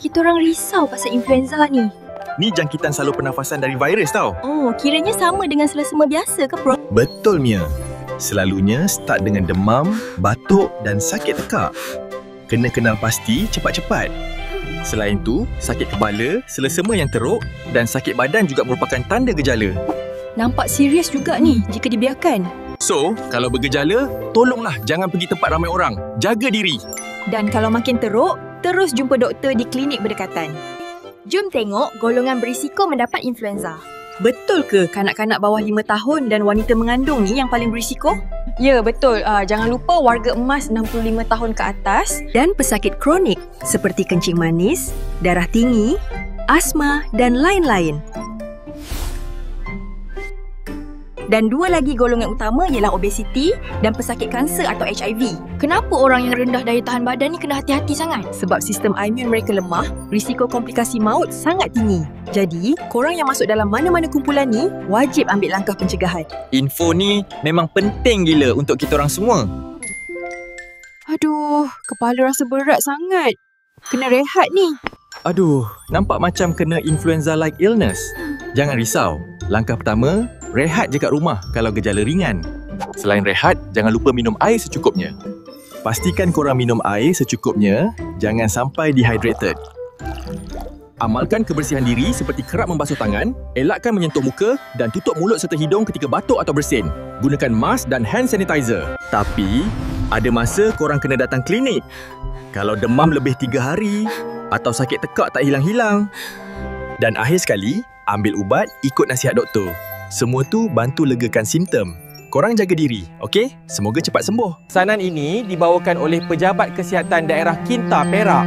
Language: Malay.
Kita orang risau pasal influenza ni. Ni jangkitan saluran pernafasan dari virus tau. Oh, kiranya sama dengan selesema biasa ke, Prof? Betul, Mia. Selalunya start dengan demam, batuk dan sakit tekak. Kena kenal pasti cepat-cepat. Selain tu, sakit kepala, selesema yang teruk dan sakit badan juga merupakan tanda gejala. Nampak serius juga ni jika dibiarkan. So, kalau bergejala, tolonglah jangan pergi tempat ramai orang. Jaga diri. Dan kalau makin teruk, terus jumpa doktor di klinik berdekatan. Jom tengok golongan berisiko mendapat influenza. Betul ke kanak-kanak bawah 5 tahun dan wanita mengandung ni yang paling berisiko? Ya, betul. Jangan lupa warga emas 65 tahun ke atas dan pesakit kronik seperti kencing manis, darah tinggi, asma dan lain-lain. Dan dua lagi golongan utama ialah obesiti dan pesakit kanser atau HIV. Kenapa orang yang rendah daya tahan badan ni kena hati-hati sangat? Sebab sistem imun mereka lemah, risiko komplikasi maut sangat tinggi. Jadi, korang yang masuk dalam mana-mana kumpulan ni wajib ambil langkah pencegahan. Info ni memang penting gila untuk kita orang semua. Aduh, kepala rasa berat sangat. Kena rehat ni. Aduh, nampak macam kena influenza-like illness. Jangan risau. Langkah pertama, rehat je kat rumah kalau gejala ringan. Selain rehat, jangan lupa minum air secukupnya. Pastikan korang minum air secukupnya, jangan sampai dehydrated. Amalkan kebersihan diri seperti kerap membasuh tangan, elakkan menyentuh muka dan tutup mulut serta hidung ketika batuk atau bersin. Gunakan mask dan hand sanitizer. Tapi, ada masa korang kena datang klinik. Kalau demam lebih 3 hari atau sakit tekak tak hilang-hilang. Dan akhir sekali, ambil ubat ikut nasihat doktor. Semua tu bantu legakan simptom. Korang jaga diri, okey? Semoga cepat sembuh. Pesanan ini dibawakan oleh Pejabat Kesihatan Daerah Kinta, Perak.